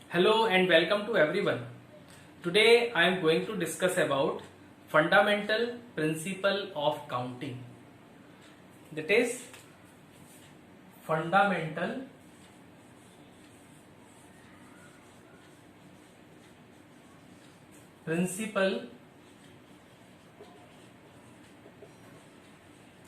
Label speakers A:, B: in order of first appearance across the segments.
A: Hello and welcome to everyone. Today I am going to discuss about fundamental principle of counting. That is fundamental principle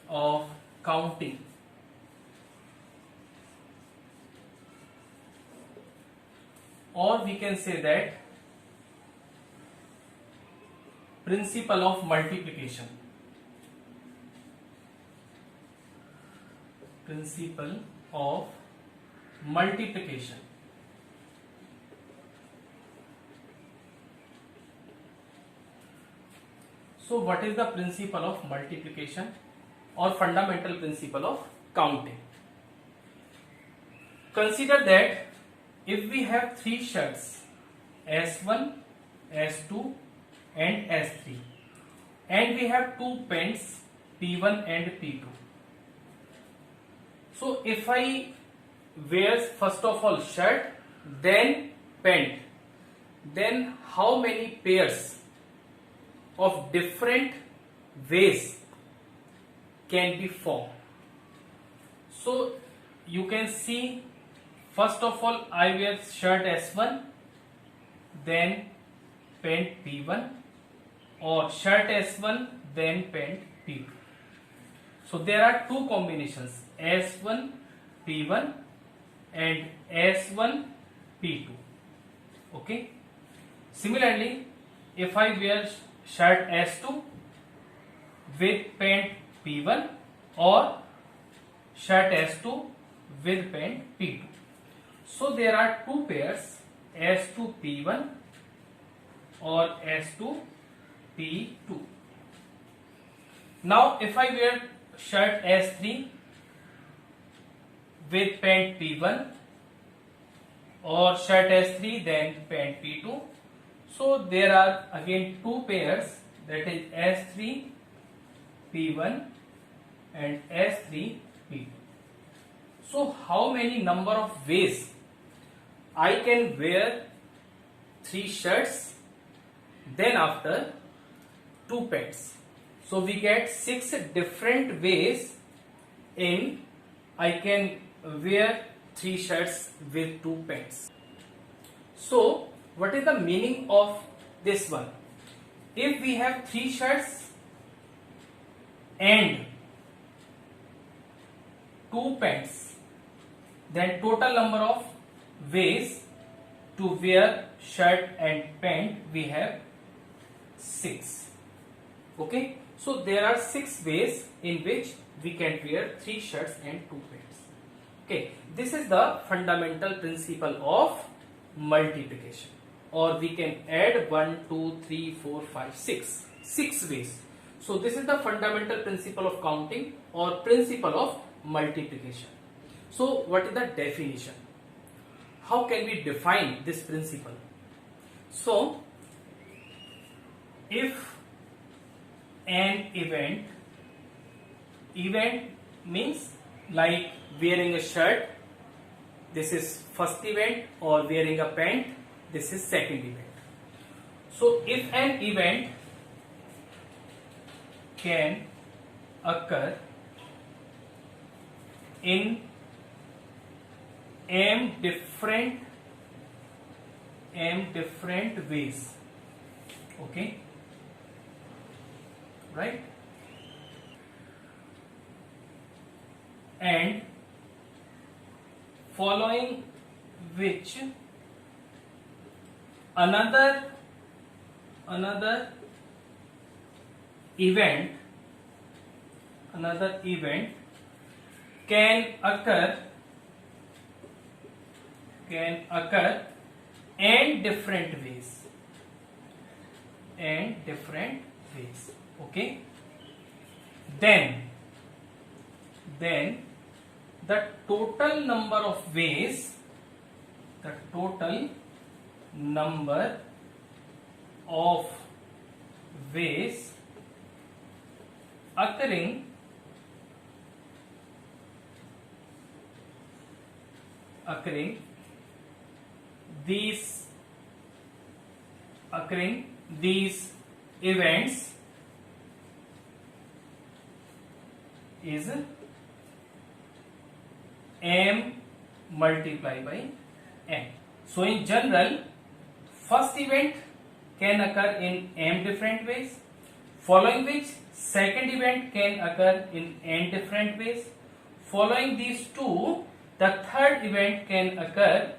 A: of counting. Or we can say that principle of multiplication. Principle of multiplication. So what is the principle of multiplication or fundamental principle of counting? Consider that if we have three shirts S1, S2 and S3 and we have two pens P1 and P2. So if I wear first of all shirt then pant, then how many pairs of different ways can be formed? So you can see, first of all I wear shirt S1 then pant P1 or shirt S1 then pant P2. So there are two combinations S1 P1 and S1 P2. Okay. Similarly, if I wear shirt S2 with pant P1 or shirt S2 with pant P2. So there are two pairs S2 P1 or S2 P2. Now if I wear shirt S3 with pant P1 or shirt S3 then pant P2, so there are again two pairs, that is S3 P1 and S3 P2. So how many number of ways I can wear three shirts, then after two pants? So we get 6 different ways in I can wear three shirts with two pants. So what is the meaning of this one? If we have three shirts and two pants, then total number of ways to wear shirt and pant we have 6. Okay, so there are 6 ways in which we can wear three shirts and two pants. Okay, this is the fundamental principle of multiplication, or we can add 1 2 3 4 5 6 ways. So this is the fundamental principle of counting or principle of multiplication. So what is the definition? How can we define this principle? So if an event means like wearing a shirt, this is first event, or wearing a pant, this is second event. So if an event can occur in m different ways, okay, right, and following which another event can occur and different ways, okay, then the total number of ways occurring these events is m multiplied by n. So in general, first event can occur in m different ways, following which second event can occur in n different ways. Following these two, the third event can occur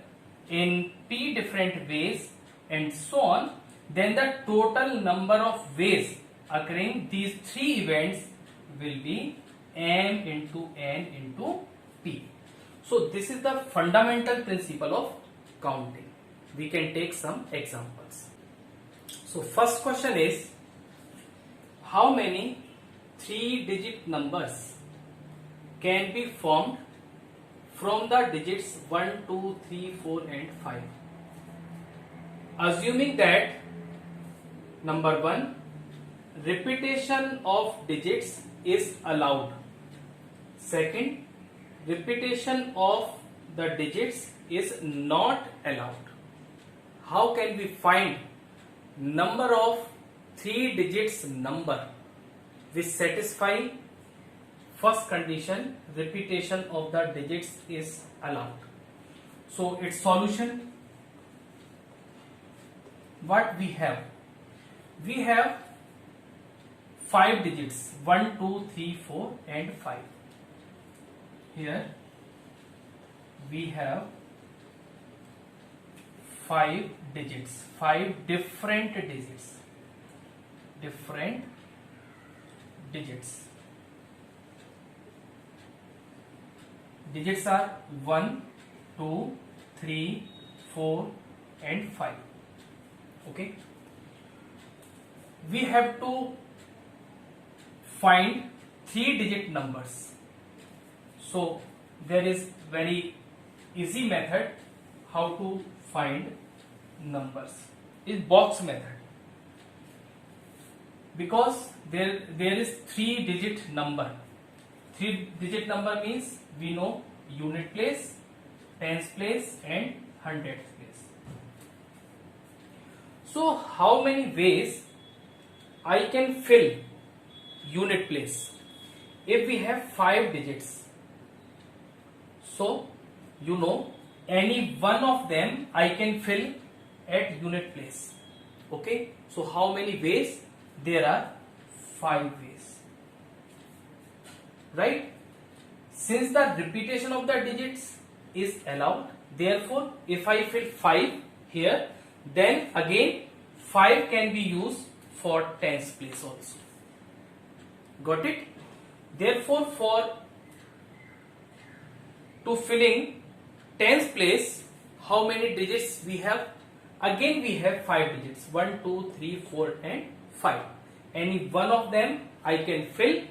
A: in p different ways, and so on. Then the total number of ways occurring these three events will be m into n into p. So this is the fundamental principle of counting. We can take some examples. So first question is, how many 3-digit numbers can be formed from the digits 1, 2, 3, 4 and 5? Assuming that number 1, repetition of digits is allowed. Second, repetition of the digits is not allowed. How can we find number of 3 digits number which satisfy first condition, repetition of the digits is allowed? So its solution, what we have? We have 5 digits, 1, 2, 3, 4 and 5. Here we have 5 digits, 5 different digits. Digits are 1, 2, 3, 4 and 5. Okay. We have to find 3-digit numbers. So there is very easy method how to find numbers, is box method. Because there is 3-digit number. 3-digit number means we know unit place, tens place and hundredth place. So how many ways I can fill unit place? If we have 5 digits, so you know any one of them I can fill at unit place. Okay, so how many ways? There are 5 ways, right? Since the repetition of the digits is allowed, therefore if I fill 5 here, then again 5 can be used for tens place also. Got it? Therefore to filling tens place, how many digits we have? Again we have 5 digits, 1, 2, 3, 4 and 5. Any one of them I can fill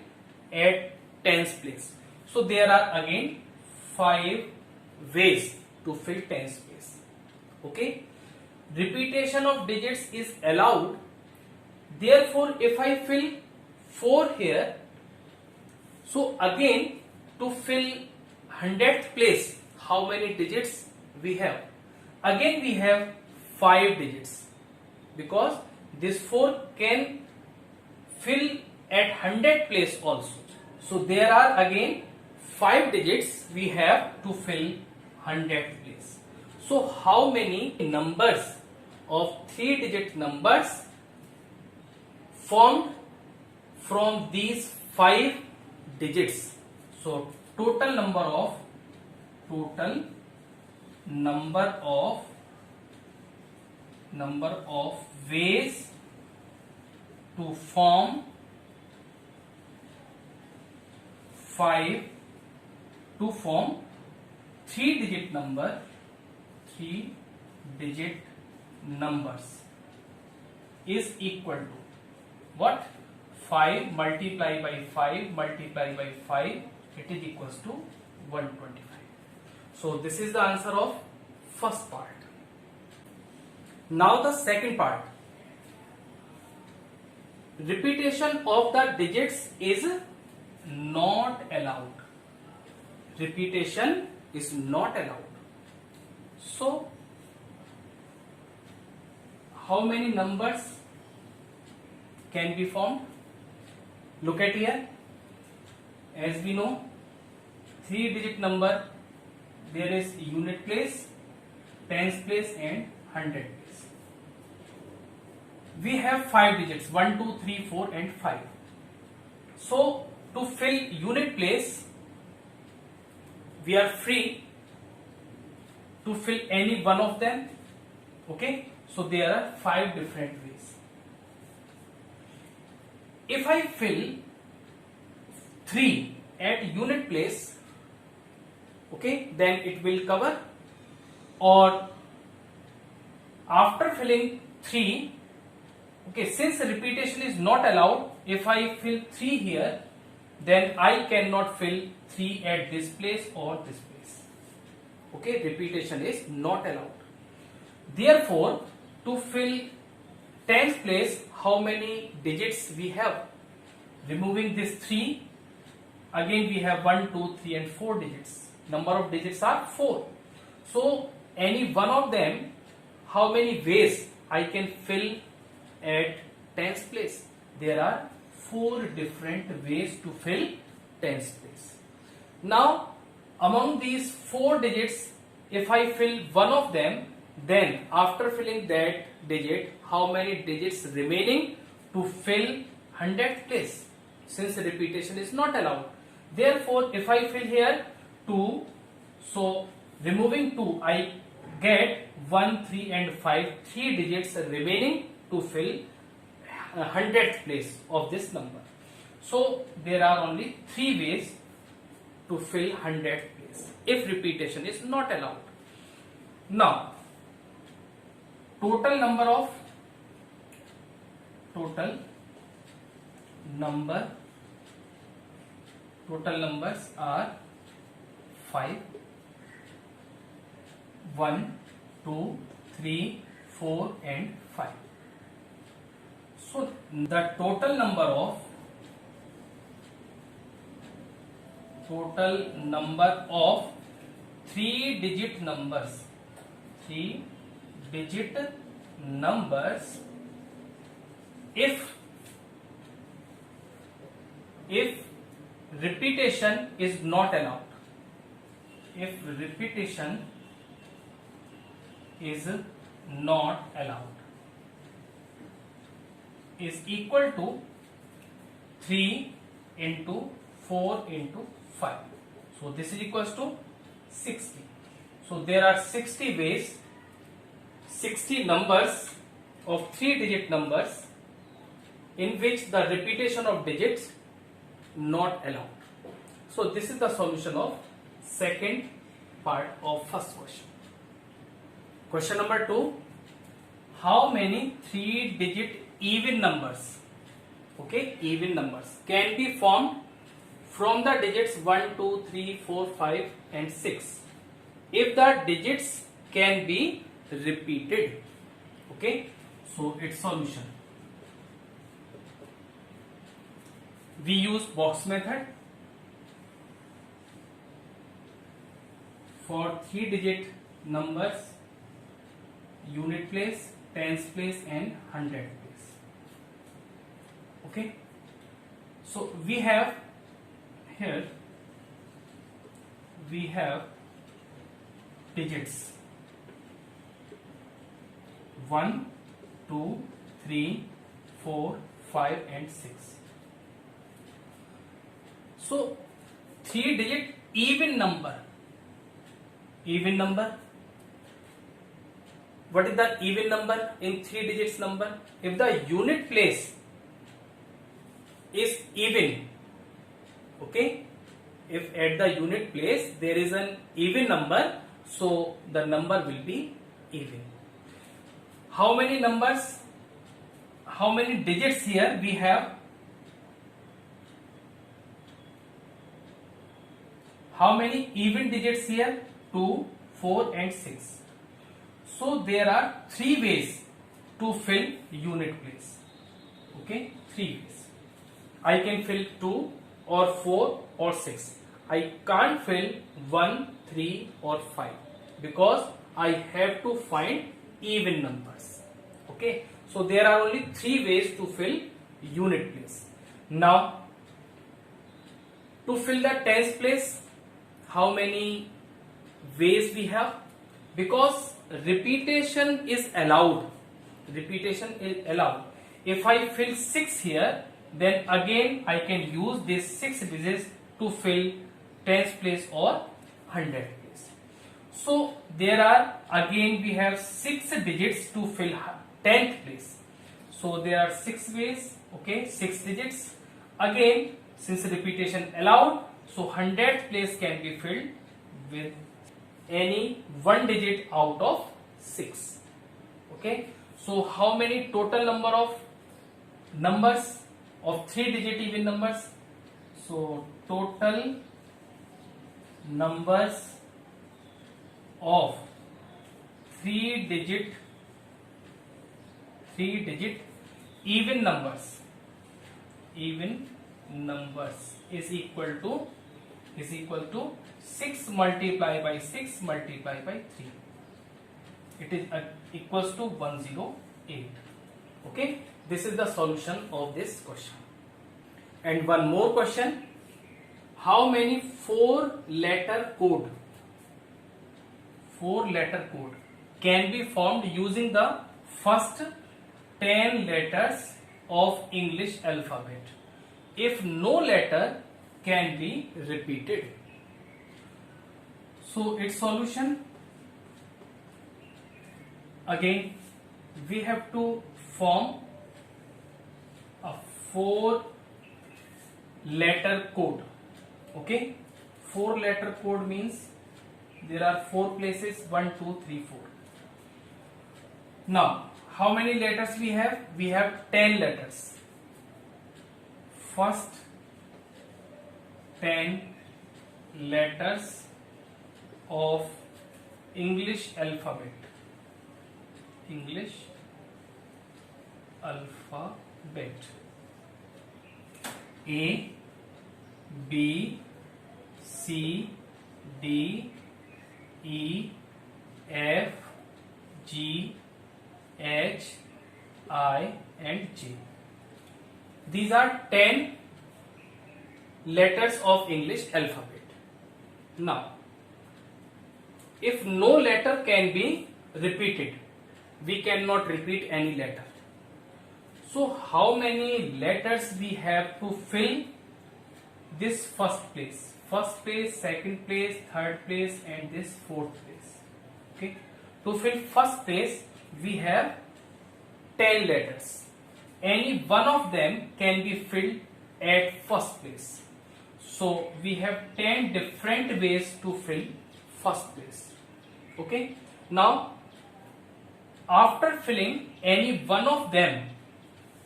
A: at tens place. So there are again 5 ways to fill tens place. Okay. Repetition of digits is allowed. Therefore if I fill 4 here, so again to fill 100th place, how many digits we have? Again we have 5 digits, because this 4 can fill at 100th place also. So there are again 5 digits we have to fill 100th place. So how many numbers of 3-digit numbers formed from these 5 digits? So total number of ways to form 3-digit numbers is equal to what? 5 multiplied by 5 multiplied by 5, it is equals to 125. So this is the answer of first part. Now the second part. Repetition of the digits is not allowed. Repetition is not allowed. So how many numbers can be formed? Look at here. As we know, 3-digit number, there is unit place, tens place and hundred place. We have 5 digits, 1, 2, 3, 4 and 5. So to fill unit place, we are free to fill any one of them. Okay, so there are 5 different ways. If I fill 3 at unit place, okay, then it will cover. Or after filling 3, okay, since repetition is not allowed, if I fill 3 here, then I cannot fill 3 at this place or this place. Okay, repetition is not allowed. Therefore, to fill tens place, how many digits we have? Removing this 3, again we have 1, 2, 3 and 4 digits. Number of digits are 4. So any one of them, how many ways I can fill at tens place? There are 4 different ways to fill tens place. Now among these 4 digits, if I fill one of them, then after filling that digit, how many digits remaining to fill 100th place? Since repetition is not allowed. Therefore, if I fill here 2, so removing 2, I get 1, 3 and 5, 3 digits remaining to fill 100th place of this number. So there are only 3 ways to fill 100th place if repetition is not allowed. Now, total numbers are 5, 1, 2, 3, 4 and 5. So the total number of 3-digit numbers, 3-digit numbers, if repetition is not allowed, if repetition is not allowed, is equal to 3 into 4 into 5. So this is equals to 60. So there are 60 ways, 60 numbers of 3-digit numbers in which the repetition of digits not allowed. So this is the solution of second part of first question. Question number 2. How many 3-digit even numbers, okay, even numbers can be formed from the digits 1, 2, 3, 4, 5 and 6 if the digits can be repeated? Okay, so its solution. We use box method for 3-digit numbers, unit place, tens place and 100 place. Okay, so we have here, we have digits 1, 2, 3, 4, 5 and 6. So 3-digit even number. What is the even number in 3 digits number? If the unit place is even, okay, if at the unit place there is an even number, so the number will be even. How many numbers, how many digits here we have? How many even digits here? 2, 4 and 6. So there are 3 ways to fill unit place. Okay, 3 ways. I can fill 2 or 4 or 6. I can't fill 1, 3 or 5 because I have to find even numbers. Okay, so there are only 3 ways to fill unit place. Now, to fill the tens place, how many ways we have? Because repetition is allowed. Repetition is allowed. If I fill 6 here, then again I can use these 6 digits to fill tens place or 100 place. So there are, again we have 6 digits to fill 10th place. So there are 6 ways, okay, 6 digits. Again, since repetition allowed, so 100th place can be filled with any 1 digit out of 6. Okay, so how many total number of numbers of 3 digit even numbers? So total numbers of 3 digit even numbers is equal to 6 multiplied by 6 multiplied by 3. It is equals to 108. Okay, this is the solution of this question. And one more question: how many 4-letter code can be formed using the first 10 letters of English alphabet if no letter can be repeated? So its solution, again we have to form a 4-letter code. Okay, 4-letter code means there are 4 places, 1, 2, 3, 4. Now, how many letters we have? We have 10 letters. First 10 letters of English alphabet. A, B, C, D, E, F, G, H, I and J. These are 10 letters of English alphabet. Now, if no letter can be repeated, we cannot repeat any letter. So how many letters we have to fill this first place? First place, second place, third place and this fourth place. Okay. To fill first place, we have 10 letters. Any one of them can be filled at first place. So we have 10 different ways to fill first place. Okay. Now, after filling any one of them,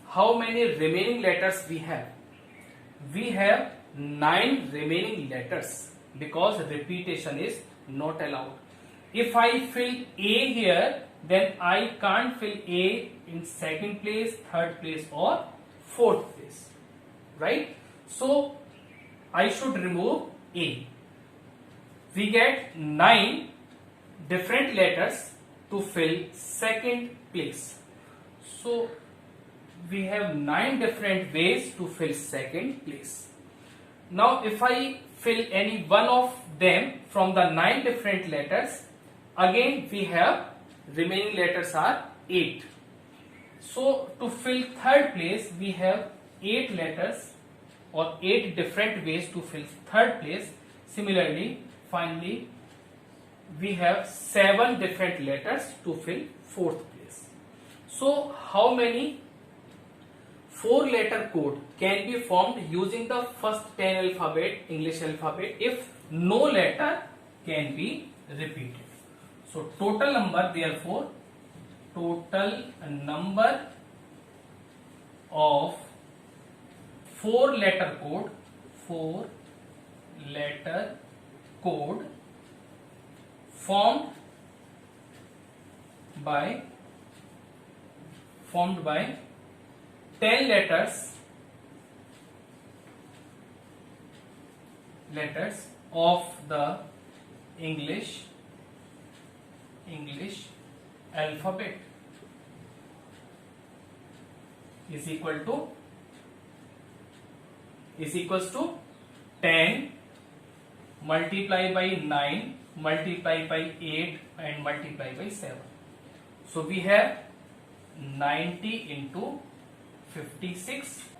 A: how many remaining letters we have? We have 9 remaining letters because repetition is not allowed. If I fill A here, then I can't fill A in second place, third place or fourth place, right? So I should remove A. We get 9 different letters to fill second place. So we have 9 different ways to fill second place. Now if I fill any one of them from the 9 different letters, again we have remaining letters are 8. So to fill third place, we have 8 letters or 8 different ways to fill third place. Similarly, finally, we have 7 different letters to fill fourth place. So how many 4-letter code can be formed using the first 10 alphabet, English alphabet, if no letter can be repeated? So total number, therefore, total number of 4-letter code formed by 10 letters of the English alphabet. is equals to 10 multiply by 9 multiply by 8 and multiply by 7. So we have 90 into 56